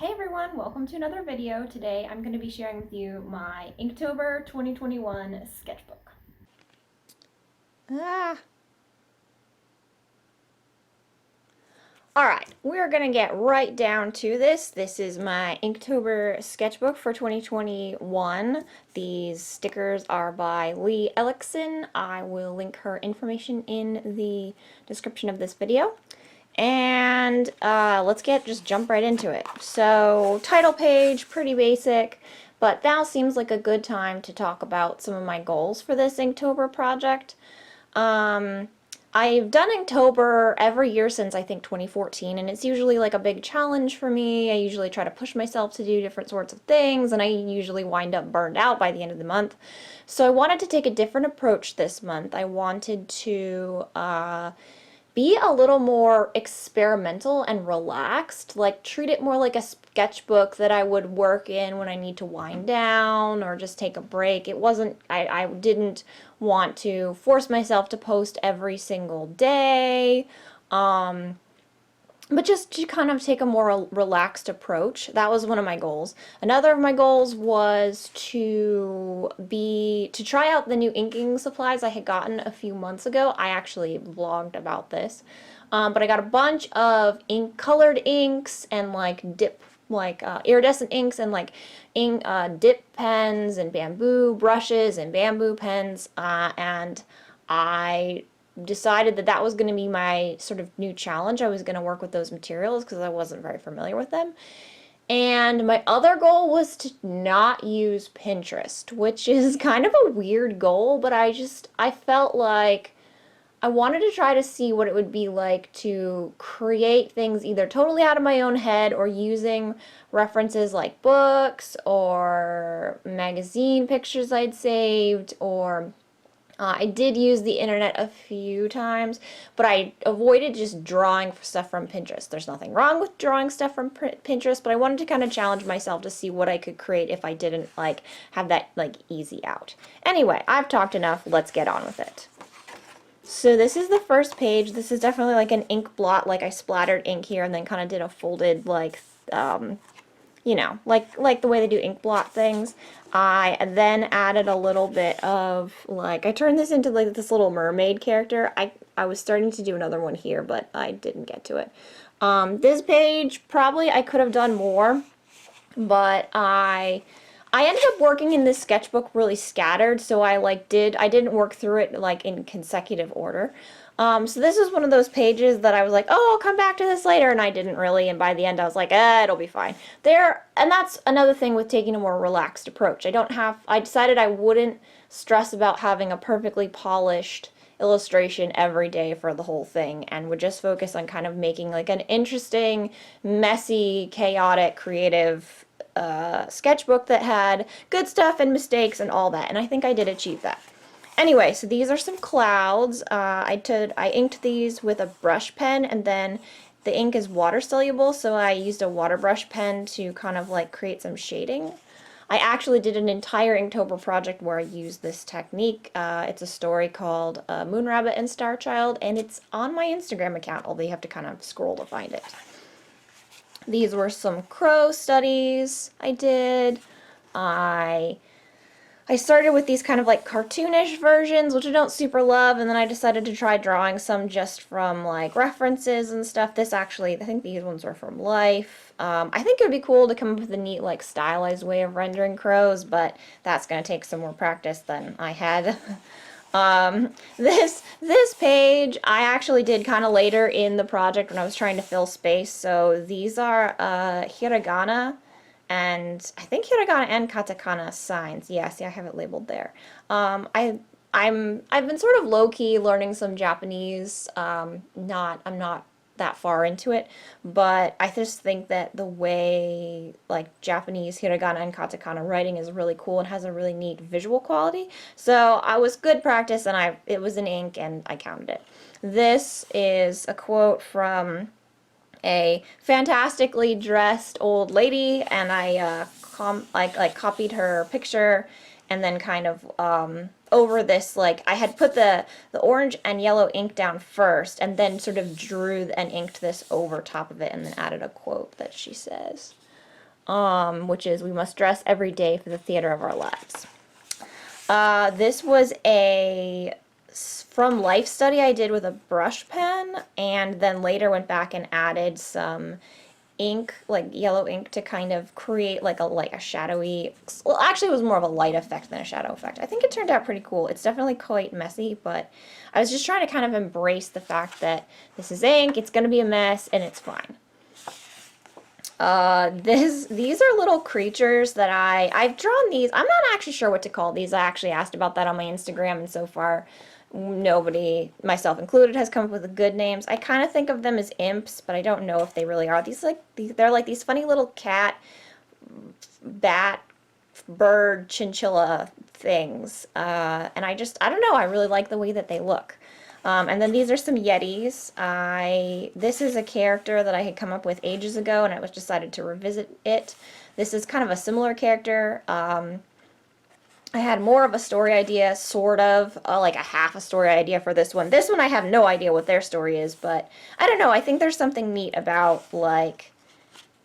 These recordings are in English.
Hey everyone, welcome to another video. Today I'm going to be sharing with you my Inktober 2021 sketchbook. Alright, we're going to get right down to this. This is my Inktober sketchbook for 2021. These stickers are by Leigh Ellexson. I will link her information in the description of this video. And let's just jump right into it. So, title page, pretty basic, but now seems like a good time to talk about some of my goals for this Inktober project. I've done Inktober every year since I think 2014, and it's usually like a big challenge for me. I usually try to push myself to do different sorts of things, and I usually wind up burned out by the end of the month. So I wanted to take a different approach this month. I wanted to be a little more experimental and relaxed, like treat it more like a sketchbook that I would work in when I need to wind down or just take a break. It wasn't, I didn't want to force myself to post every single day. But just to kind of take a more relaxed approach. That was one of my goals. Another of my goals was to try out the new inking supplies I had gotten a few months ago. I actually vlogged about this. But I got a bunch of colored inks and iridescent inks and dip pens and bamboo brushes and bamboo pens, and I decided that that was going to be my sort of new challenge. I was going to work with those materials because I wasn't very familiar with them. And my other goal was to not use Pinterest, which is kind of a weird goal, but I felt like I wanted to try to see what it would be like to create things either totally out of my own head or using references like books or magazine pictures I'd saved, or I did use the internet a few times, but I avoided just drawing stuff from Pinterest. There's nothing wrong with drawing stuff from Pinterest, but I wanted to kind of challenge myself to see what I could create if I didn't have that easy out. Anyway, I've talked enough. Let's get on with it. So this is the first page. This is definitely like an ink blot, like I splattered ink here and then kind of did a folded you know, like the way they do ink blot things. I then added a little bit of I turned this into this little mermaid character. I was starting to do another one here, but I didn't get to it. This page, probably I could have done more, but I ended up working in this sketchbook really scattered, so I didn't work through it in consecutive order. So this is one of those pages that I was like, oh, I'll come back to this later, and I didn't really, and by the end I was like, it'll be fine. And that's another thing with taking a more relaxed approach. I decided I wouldn't stress about having a perfectly polished illustration every day for the whole thing, and would just focus on kind of making an interesting, messy, chaotic, creative sketchbook that had good stuff and mistakes and all that, and I think I did achieve that. Anyway, so these are some clouds. I inked these with a brush pen, and then the ink is water soluble, so I used a water brush pen to kind of create some shading. I actually did an entire Inktober project where I used this technique. It's a story called Moon Rabbit and Star Child, and it's on my Instagram account, although you have to kind of scroll to find it. These were some crow studies I did. I started with these kind of cartoonish versions, which I don't super love, and then I decided to try drawing some just from references and stuff. I think these ones were from life. I think it would be cool to come up with a neat stylized way of rendering crows, but that's going to take some more practice than I had. This page I actually did kind of later in the project when I was trying to fill space. So these are hiragana, and I think hiragana and katakana signs. Yeah, see, I have it labeled there. I've been sort of low-key learning some Japanese. I'm not that far into it, but I just think that the way Japanese hiragana and katakana writing is really cool and has a really neat visual quality. So I was good practice, and it was in ink, and I counted it. This is a quote from a fantastically dressed old lady, and I copied her picture, and then kind of over this, I had put the orange and yellow ink down first, and then sort of drew and inked this over top of it, and then added a quote that she says. which is we must dress every day for the theater of our lives. This was from life study I did with a brush pen, and then later went back and added some ink, like yellow ink, to kind of create like a shadowy, well, actually it was more of a light effect than a shadow effect. I think it turned out pretty cool. It's definitely quite messy, but I was just trying to kind of embrace the fact that this is ink, it's going to be a mess, and it's fine. These are little creatures that I've drawn these. I'm not actually sure what to call these. I actually asked about that on my Instagram, and so far nobody, myself included, has come up with good names. I kind of think of them as imps, but I don't know if they really are. They're like these funny little cat, bat, bird, chinchilla things. And I don't know, I really like the way that they look. And then these are some Yetis. This is a character that I had come up with ages ago, and I was decided to revisit it. This is kind of a similar character. I had more of a story idea, sort of, like a half a story idea for this one. This one I have no idea what their story is, but I don't know. I think there's something neat about, like,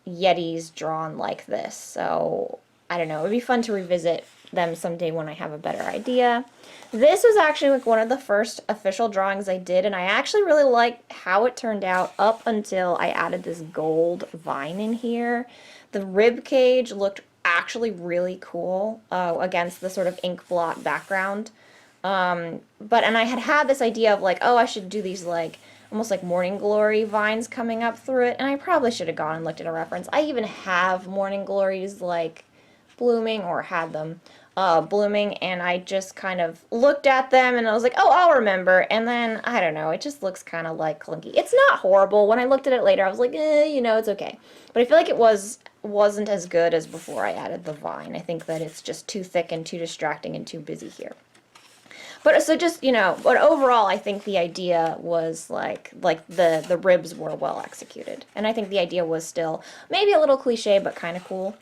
Yetis drawn like this. So, I don't know. It would be fun to revisit them someday when I have a better idea. This was actually like one of the first official drawings I did, and I actually really like how it turned out up until I added this gold vine in here. The rib cage looked actually really cool against the sort of ink blot background. And I had this idea of like, oh, I should do these like almost like morning glory vines coming up through it, and I probably should have gone and looked at a reference. I even have morning glories like blooming, or had them blooming, and I just kind of looked at them and I was like, oh, I'll remember. And then I don't know, it just looks kind of like clunky. It's not horrible. When I looked at it later, I was like, it's okay. But I feel like it wasn't as good as before I added the vine. I think that it's just too thick and too distracting and too busy here. But so just, but overall I think the idea was like the ribs were well executed. And I think the idea was still maybe a little cliche, but kind of cool.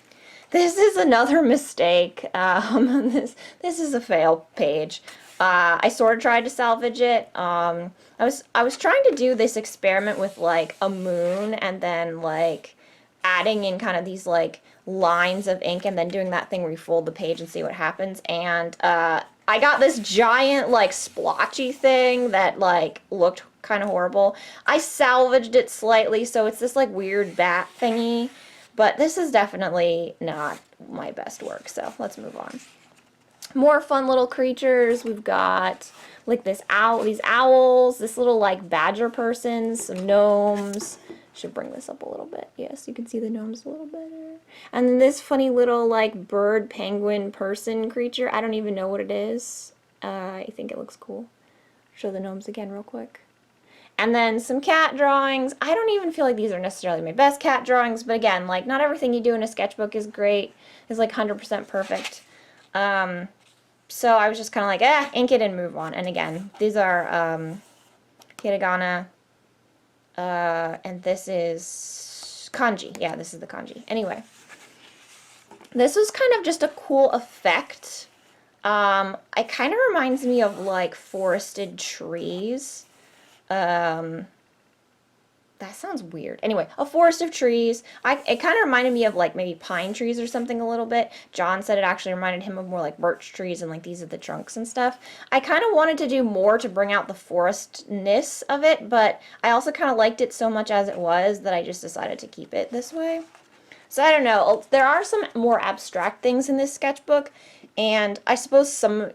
This is another mistake. This is a fail page. I sort of tried to salvage it. I was trying to do this experiment with like a moon, and then like adding in kind of these like lines of ink, and then doing that thing where you fold the page and see what happens. And I got this giant like splotchy thing that like looked kind of horrible. I salvaged it slightly, so it's this like weird bat thingy. But this is definitely not my best work, so let's move on. More fun little creatures. We've got like these owls, this little like badger person, some gnomes. Should bring this up a little bit. Yes, you can see the gnomes a little better. And then this funny little like bird, penguin, person creature. I don't even know what it is. I think it looks cool. Show the gnomes again real quick. And then some cat drawings. I don't even feel like these are necessarily my best cat drawings, but again, like not everything you do in a sketchbook is great, is like 100% perfect. So I was just kind of like, ink it and move on. And again, these are hiragana, and this is kanji. Yeah, this is the kanji. Anyway, this was kind of just a cool effect. It kind of reminds me of like forested trees. That sounds weird. Anyway, a forest of trees. It kind of reminded me of like maybe pine trees or something a little bit. John said it actually reminded him of more like birch trees, and like these are the trunks and stuff. I kind of wanted to do more to bring out the forestness of it, but I also kind of liked it so much as it was that I just decided to keep it this way. So I don't know. There are some more abstract things in this sketchbook, and I suppose some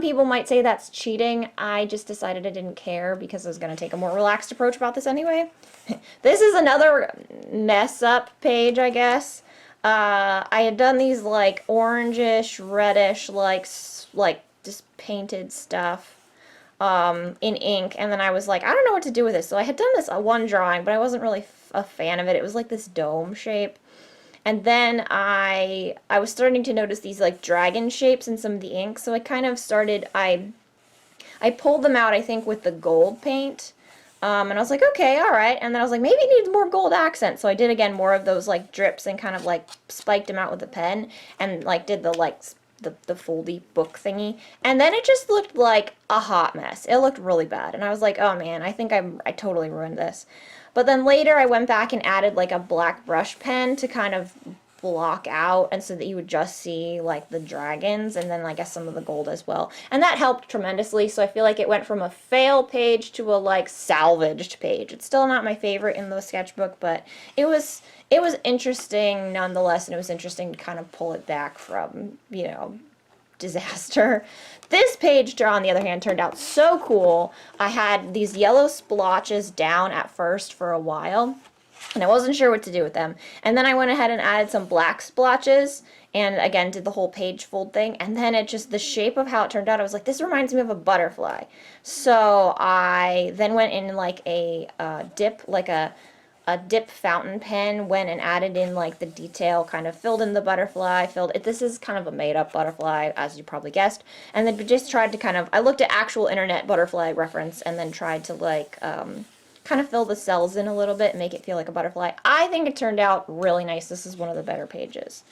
people might say that's cheating. I just decided I didn't care because I was going to take a more relaxed approach about this anyway. This is another mess up page, I guess. I had done these like orangish, reddish, like just painted stuff in ink, and then I was like, I don't know what to do with this. So I had done this one drawing, but I wasn't really a fan of it. It was like this dome shape. And then I was starting to notice these like dragon shapes in some of the ink, so I kind of started, I pulled them out, I think, with the gold paint, and I was like, okay, alright, and then I was like, maybe it needs more gold accent, so I did again more of those like drips and kind of like spiked them out with a pen, and like did the like the foldy book thingy, and then it just looked like a hot mess. It looked really bad, and I was like, oh man, I think I totally ruined this. But then later I went back and added like a black brush pen to kind of block out, and so that you would just see like the dragons and then I guess some of the gold as well. And that helped tremendously, so I feel like it went from a fail page to a like salvaged page. It's still not my favorite in the sketchbook, but it was interesting nonetheless, and it was interesting to kind of pull it back from, you know, disaster. This page, on the other hand, turned out so cool. I had these yellow splotches down at first for a while, and I wasn't sure what to do with them. And then I went ahead and added some black splotches, and again did the whole page fold thing. And then it just, the shape of how it turned out, I was like, this reminds me of a butterfly. So I then went in like a dip, like a dip fountain pen, went and added in like the detail, kind of filled in the butterfly, filled it. This is kind of a made up butterfly, as you probably guessed. And then just tried to kind of, I looked at actual internet butterfly reference and then tried to like, kind of fill the cells in a little bit and make it feel like a butterfly. I think it turned out really nice. This is one of the better pages.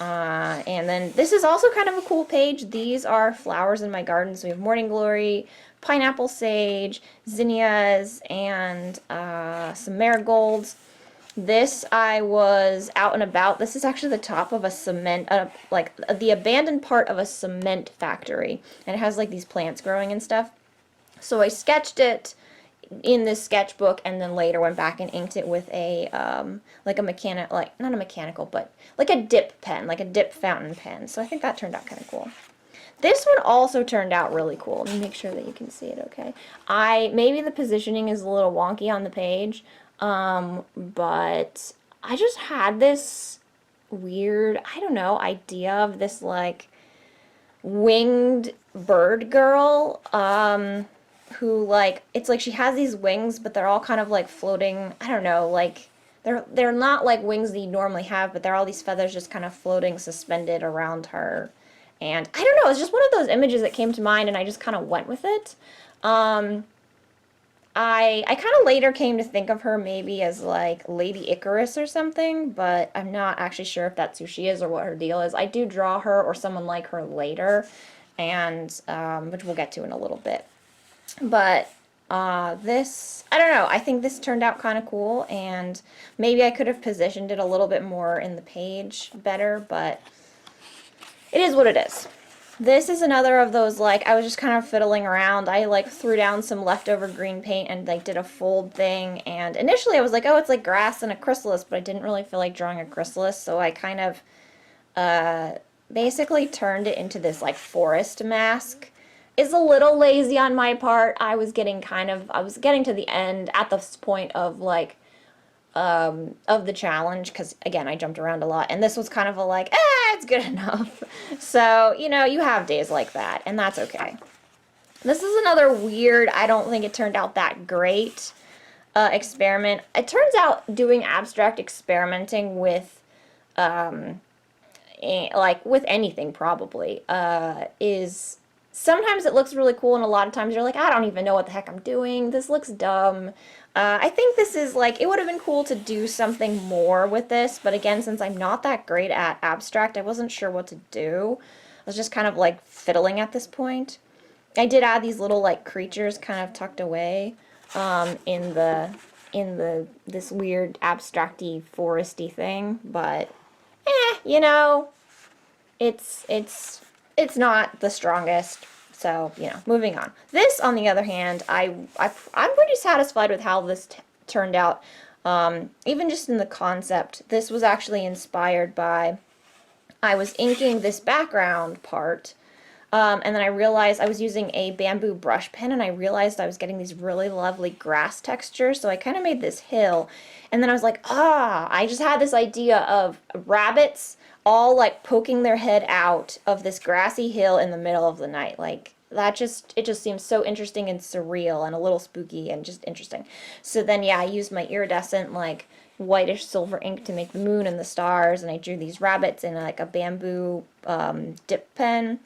And then this is also kind of a cool page. These are flowers in my garden. So we have morning glory, pineapple sage, zinnias, and some marigolds. This, I was out and about. This is actually the top of a cement, like the abandoned part of a cement factory. And it has like these plants growing and stuff. So I sketched it in this sketchbook, and then later went back and inked it with a like a like not a mechanical, but like a dip pen, like a dip fountain pen. So I think that turned out kind of cool. This one also turned out really cool. Let me make sure that you can see it okay. Maybe the positioning is a little wonky on the page, but I just had this weird, I don't know, idea of this like winged bird girl, who like, it's like she has these wings, but they're all kind of like floating, I don't know, like they're not like wings that you normally have, but they're all these feathers just kind of floating suspended around her. And I don't know, it's just one of those images that came to mind, and I just kind of went with it. I kind of later came to think of her maybe as like Lady Icarus or something, but I'm not actually sure if that's who she is or what her deal is. I do draw her or someone like her later, and which we'll get to in a little bit. But this, I don't know, I think this turned out kind of cool, and maybe I could have positioned it a little bit more in the page better, but it is what it is. This is another of those, like, I was just kind of fiddling around. I, like, threw down some leftover green paint and, like, did a fold thing, and initially I was like, oh, it's like grass and a chrysalis, but I didn't really feel like drawing a chrysalis, so I kind of basically turned it into this, like, forest mask. It's a little lazy on my part. I was getting to the end at this point of, like, of the challenge, because again I jumped around a lot, and this was kind of a like, it's good enough. So, you know, you have days like that, and that's okay. This is another weird, I don't think it turned out that great experiment. It turns out doing abstract experimenting with like with anything probably is sometimes it looks really cool, and a lot of times you're like, I don't even know what the heck I'm doing. This looks dumb. I think this is like, it would have been cool to do something more with this, but again, since I'm not that great at abstract, I wasn't sure what to do. I was just kind of like fiddling at this point. I did add these little like creatures kind of tucked away in this weird abstracty foresty thing, but you know, it's not the strongest. So, you know, moving on. This, on the other hand, I'm pretty satisfied with how this turned out. Even just in the concept, this was actually inspired by, I was inking this background part, and then I realized I was using a bamboo brush pen, and I realized I was getting these really lovely grass textures, so I kind of made this hill, and then I was like, I just had this idea of rabbits all like poking their head out of this grassy hill in the middle of the night. Like, it just seems so interesting and surreal and a little spooky and just interesting. So then, yeah, I used my iridescent like whitish silver ink to make the moon and the stars, and I drew these rabbits in like a bamboo dip pen.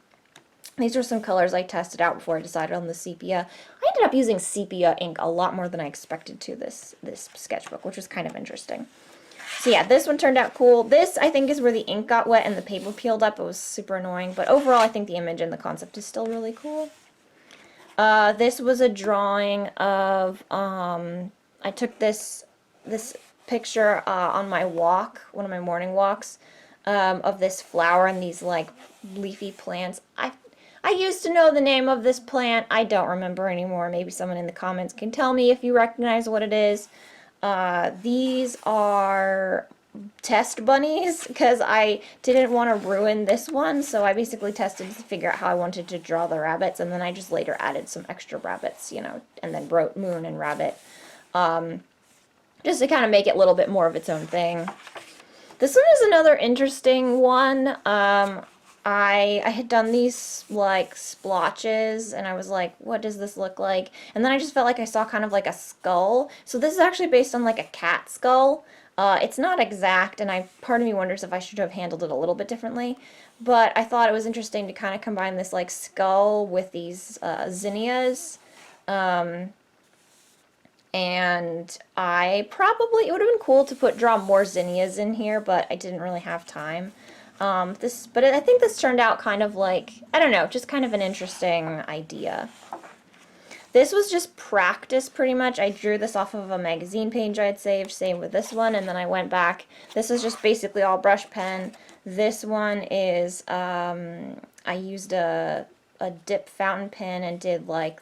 These were some colors I tested out before I decided on the sepia. I ended up using sepia ink a lot more than I expected to this sketchbook, which was kind of interesting. So yeah, this one turned out cool. This, I think, is where the ink got wet and the paper peeled up. It was super annoying, but overall I think the image and the concept is still really cool. This was a drawing of, I took this picture on my walk, one of my morning walks, of this flower and these like leafy plants. I used to know the name of this plant. I don't remember anymore. Maybe someone in the comments can tell me if you recognize what it is. These are test bunnies because I didn't want to ruin this one, so I basically tested to figure out how I wanted to draw the rabbits, and then I just later added some extra rabbits, you know, and then wrote moon and rabbit, just to kind of make it a little bit more of its own thing. This one is another interesting one. I had done these like splotches and I was like, what does this look like? And then I just felt like I saw kind of like a skull. So this is actually based on like a cat skull. It's not exact, and part of me wonders if I should have handled it a little bit differently. But I thought it was interesting to kind of combine this like skull with these zinnias. And it would have been cool to draw more zinnias in here, but I didn't really have time. I think this turned out kind of like, I don't know, just kind of an interesting idea. This was just practice pretty much. I drew this off of a magazine page I had saved, same with this one, and then I went back. This is just basically all brush pen. This one is, I used a dip fountain pen and did like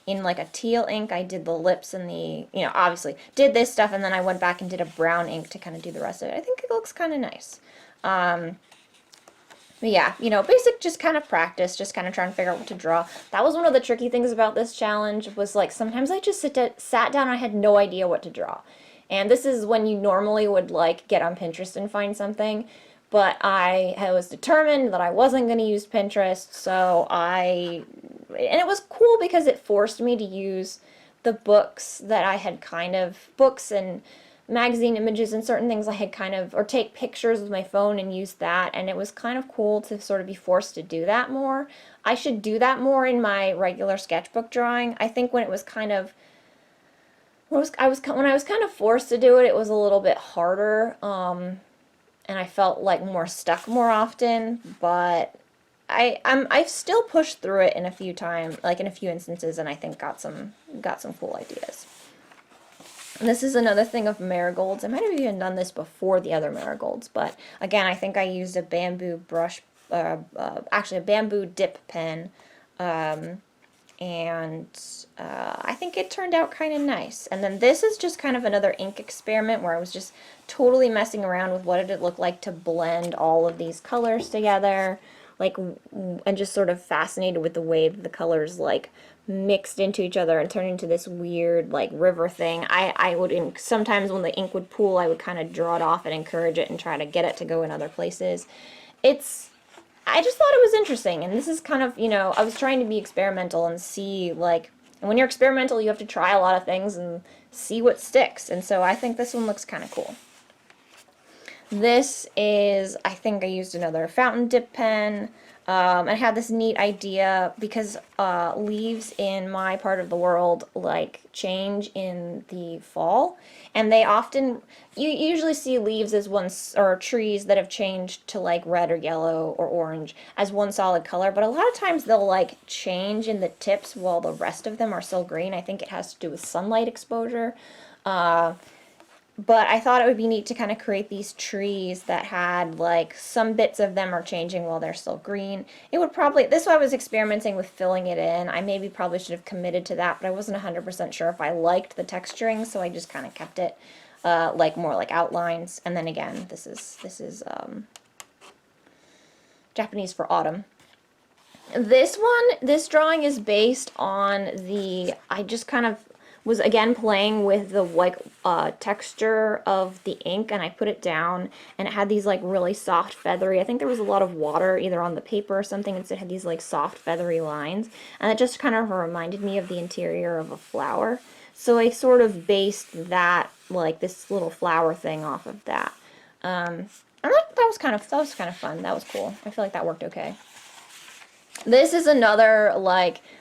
in like a teal ink, I did the lips and obviously did this stuff, and then I went back and did a brown ink to kind of do the rest of it. I think it looks kind of nice. But yeah, basic just kind of practice, just kind of trying to figure out what to draw. That was one of the tricky things about this challenge, was like sometimes I just sat down and I had no idea what to draw. And this is when you normally would like get on Pinterest and find something, but I was determined that I wasn't going to use Pinterest, and it was cool because it forced me to use the books that I had books and magazine images and certain things I had or take pictures with my phone and use that, and it was kind of cool to sort of be forced to do that more. I should do that more in my regular sketchbook drawing. I think when it was kind of, when I was kind of forced to do it, it was a little bit harder, and I felt like more stuck more often, but I've still pushed through it in a few instances, and I think got some cool ideas. And this is another thing of marigolds. I might have even done this before the other marigolds, but again, I think I used a bamboo brush, actually a bamboo dip pen, and I think it turned out kind of nice. And then this is just kind of another ink experiment where I was just totally messing around with what did it look like to blend all of these colors together, and just sort of fascinated with the way that the colors like mixed into each other and turned into this weird like river thing. I would sometimes when the ink would pool, I would kind of draw it off and encourage it and try to get it to go in other places. I just thought it was interesting, and this is kind of, I was trying to be experimental and see, and when you're experimental, you have to try a lot of things and see what sticks, and so I think this one looks kind of cool. This is, I think I used another fountain dip pen. I had this neat idea because leaves in my part of the world change in the fall, and you usually see leaves as or trees that have changed to red or yellow or orange as one solid color, but a lot of times they'll change in the tips while the rest of them are still green. I think it has to do with sunlight exposure. But I thought it would be neat to kind of create these trees that had some bits of them are changing while they're still green. This is why I was experimenting with filling it in. I probably should have committed to that, but I wasn't 100% sure if I liked the texturing, so I just kind of kept it more like outlines. And then again, this is Japanese for autumn. This drawing is based on I just kind of was again playing with the texture of the ink, and I put it down and it had these really soft feathery, I think there was a lot of water either on the paper or something, and so it had these soft feathery lines, and it just kind of reminded me of the interior of a flower. So I sort of based that, this little flower thing off of that. And that was kind of fun. That was cool. I feel like that worked okay. This is another,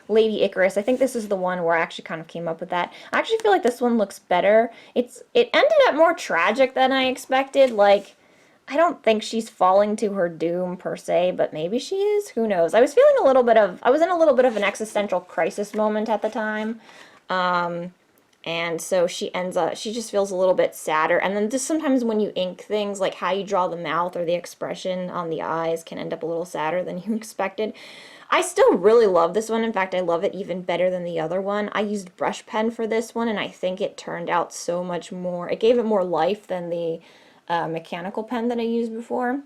Lady Icarus. I think this is the one where I actually kind of came up with that. I actually feel like this one looks better. It ended up more tragic than I expected. I don't think she's falling to her doom per se, but maybe she is. Who knows? I was in a little bit of an existential crisis moment at the time. And so she just feels a little bit sadder. And then just sometimes when you ink things, like how you draw the mouth or the expression on the eyes can end up a little sadder than you expected. I still really love this one. In fact, I love it even better than the other one. I used brush pen for this one, and I think it turned out so much more. It gave it more life than the mechanical pen that I used before.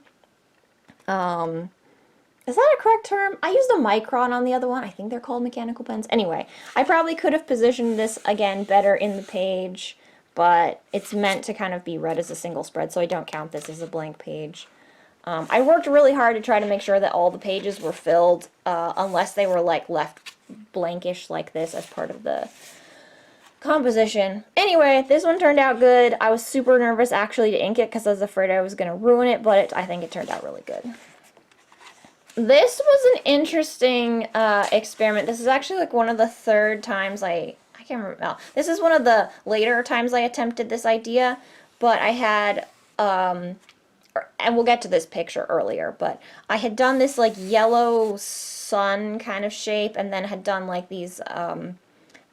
Is that a correct term? I used a micron on the other one. I think they're called mechanical pens. Anyway, I probably could have positioned this, again, better in the page, but it's meant to kind of be read as a single spread, so I don't count this as a blank page. I worked really hard to try to make sure that all the pages were filled, unless they were like left blankish like this as part of the composition. Anyway, this one turned out good. I was super nervous actually to ink it because I was afraid I was going to ruin it, but I think it turned out really good. This was an interesting experiment. This is actually like one of the third times I can't remember. No, this is one of the later times I attempted this idea, but I had and we'll get to this picture earlier, but I had done this like yellow sun kind of shape, and then had done like these,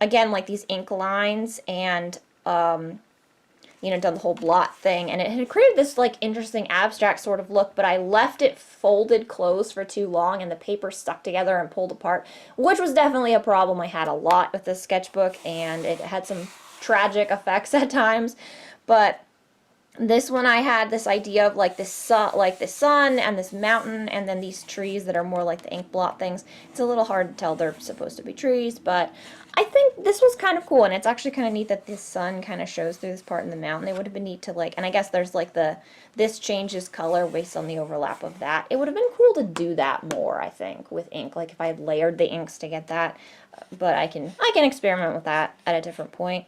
again, like these ink lines, and, you know, done the whole blot thing, and it had created this like interesting abstract sort of look, but I left it folded closed for too long, and the paper stuck together and pulled apart, which was definitely a problem I had a lot with this sketchbook, and it had some tragic effects at times, but this one I had this idea of like this sun and this mountain, and then these trees that are more like the ink blot things. It's a little hard to tell they're supposed to be trees, but I think this was kind of cool, and it's actually kind of neat that this sun kind of shows through this part in the mountain. It would have been neat to like, and I guess there's like this changes color based on the overlap of that. It would have been cool to do that more, I think, with ink, like if I had layered the inks to get that, but I can experiment with that at a different point.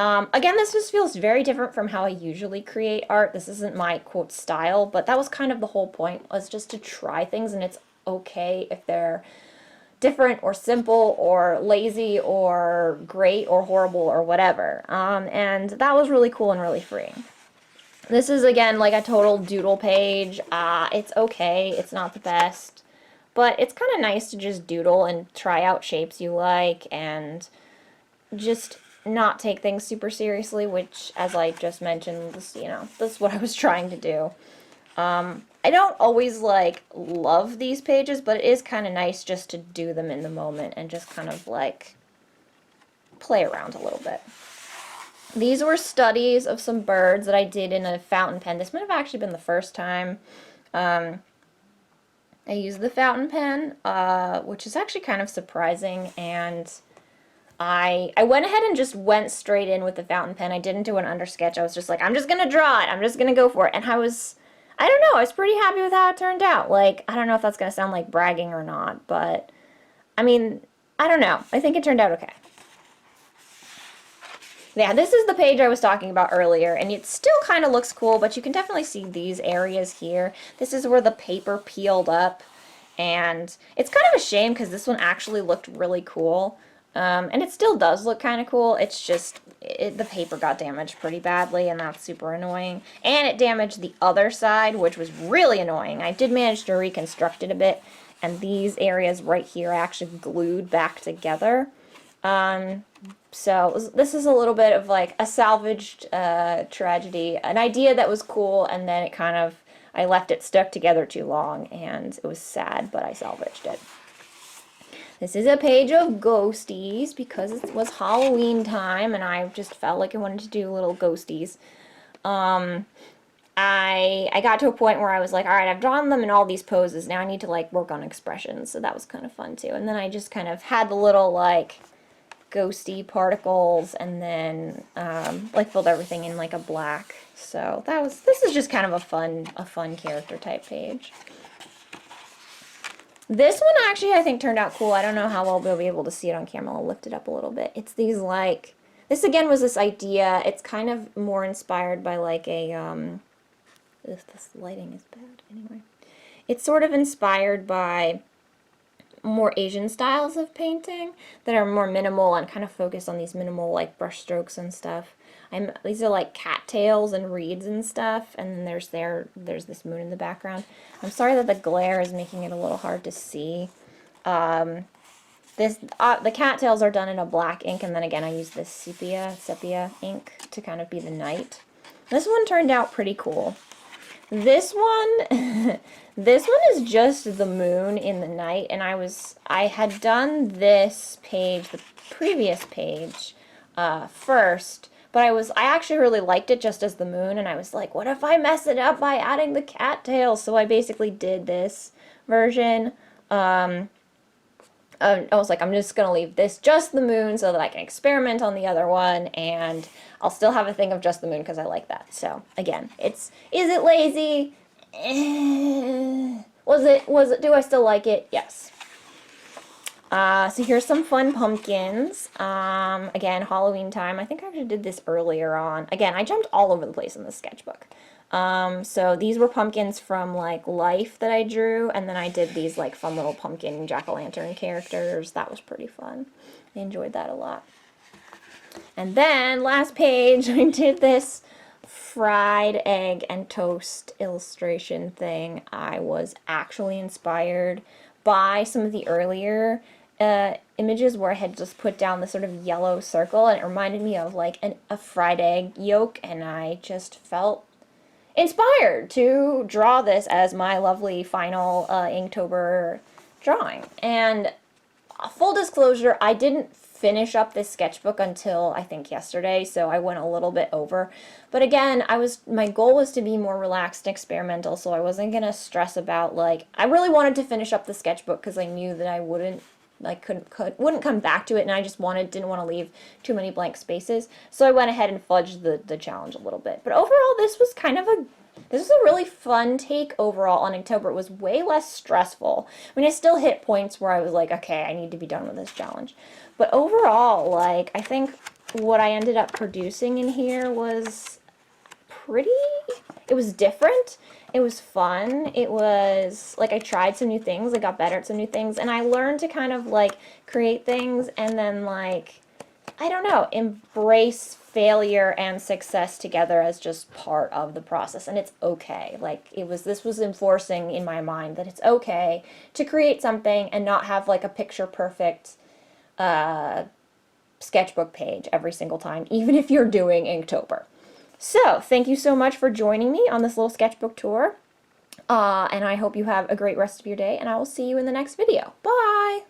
Again, this just feels very different from how I usually create art. This isn't my, quote, style, but that was kind of the whole point, was just to try things, and it's okay if they're different or simple or lazy or great or horrible or whatever. And that was really cool and really freeing. This is, again, like a total doodle page. It's okay. It's not the best, but it's kind of nice to just doodle and try out shapes you like and just not take things super seriously, which, as I just mentioned, this, you know, that's what I was trying to do. I don't always like love these pages, but it is kind of nice just to do them in the moment and just kind of like play around a little bit. These were studies of some birds that I did in a fountain pen. This might have actually been the first time I used the fountain pen, which is actually kind of surprising, and I went ahead and just went straight in with the fountain pen. I didn't do an undersketch. I was just like, I'm just gonna draw it. I'm just gonna go for it. And I don't know, I was pretty happy with how it turned out. Like, I don't know if that's gonna sound like bragging or not, but I mean, I don't know. I think it turned out okay. Yeah, this is the page I was talking about earlier, and it still kind of looks cool, but you can definitely see these areas here. This is where the paper peeled up, and it's kind of a shame because this one actually looked really cool. And it still does look kind of cool. It's just, the paper got damaged pretty badly, and that's super annoying. And it damaged the other side, which was really annoying. I did manage to reconstruct it a bit, and these areas right here I actually glued back together. So this is a little bit of like a salvaged tragedy, an idea that was cool, and then it kind of, I left it stuck together too long, and it was sad, but I salvaged it. This is a page of ghosties because it was Halloween time and I just felt like I wanted to do little ghosties. I got to a point where I was like, all right, I've drawn them in all these poses. Now I need to like work on expressions. So that was kind of fun too. And then I just kind of had the little like ghosty particles, and then like filled everything in like a black. So this is just kind of a fun character type page. This one actually I think turned out cool. I don't know how well we'll be able to see it on camera. I'll lift it up a little bit. It's these like, this again was this idea. It's kind of more inspired by like a, this lighting is bad anyway. It's sort of inspired by more Asian styles of painting that are more minimal and kind of focus on these minimal like brush strokes and stuff. These are like cattails and reeds and stuff, and then there's this moon in the background. I'm sorry that the glare is making it a little hard to see. the cattails are done in a black ink, and then again I use this sepia ink to kind of be the night. This one turned out pretty cool. This one, this one is just the moon in the night, and I had done this page, the previous page, first, but I actually really liked it just as the moon, and I was like, what if I mess it up by adding the cattails? So I basically did this version. I was like, I'm just going to leave this just the moon so that I can experiment on the other one, and I'll still have a thing of just the moon because I like that. So, again, is it lazy? Was it, do I still like it? Yes. So here's some fun pumpkins. Again, Halloween time. I think I actually did this earlier on. Again, I jumped all over the place in this sketchbook. So these were pumpkins from like Life that I drew, and then I did these like fun little pumpkin jack-o'-lantern characters. That was pretty fun. I enjoyed that a lot. And then last page, I did this fried egg and toast illustration thing. I was actually inspired by some of the earlier images where I had just put down this sort of yellow circle, and it reminded me of like a fried egg yolk, and I just felt inspired to draw this as my lovely final Inktober drawing. And full disclosure, I didn't finish up this sketchbook until I think yesterday, so I went a little bit over. But again, my goal was to be more relaxed and experimental, so I wasn't gonna stress about like, I really wanted to finish up the sketchbook because I knew that I wouldn't wouldn't come back to it, and I just didn't want to leave too many blank spaces. So I went ahead and fudged the challenge a little bit. But overall, this was a really fun take overall on Inktober. It was way less stressful. I mean, I still hit points where I was like, okay, I need to be done with this challenge. But overall, like, I think what I ended up producing in here was it was different. It was fun. It was, like, I tried some new things. I got better at some new things. And I learned to kind of, like, create things and then, like, I don't know, embrace failure and success together as just part of the process. And it's okay. Like, this was enforcing in my mind that it's okay to create something and not have, like, a picture-perfect sketchbook page every single time, even if you're doing Inktober. So, thank you so much for joining me on this little sketchbook tour, and I hope you have a great rest of your day, and I will see you in the next video. Bye!